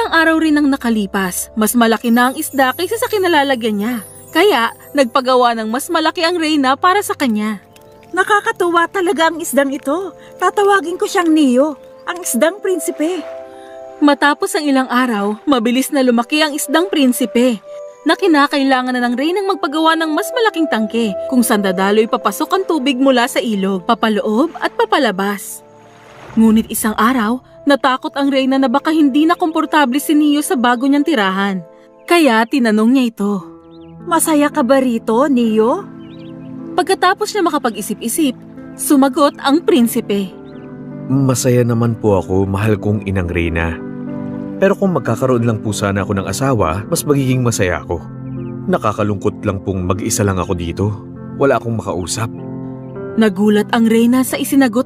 Ilang araw rin ang nakalipas, mas malaki na ang isda kaysa sa kinalalagyan niya. Kaya, nagpagawa ng mas malaki ang reyna para sa kanya. Nakakatuwa talaga ang isdang ito. Tatawagin ko siyang Neo, ang isdang prinsipe. Matapos ang ilang araw, mabilis na lumaki ang isdang prinsipe na kinakailangan na ng reynang magpagawa ng mas malaking tangke kung saan dadaloy papasok ang tubig mula sa ilog, papaloob at papalabas. Ngunit isang araw, natakot ang reyna na baka hindi na komportable si Neo sa bago niyang tirahan. Kaya tinanong niya ito. Masaya ka ba rito, Neo? Pagkatapos niya makapag-isip-isip, sumagot ang prinsipe. Masaya naman po ako, mahal kong inang reyna. Pero kung magkakaroon lang po sana ako ng asawa, mas magiging masaya ako. Nakakalungkot lang pong mag-isa lang ako dito. Wala akong makausap. Nagulat ang reyna sa isinagot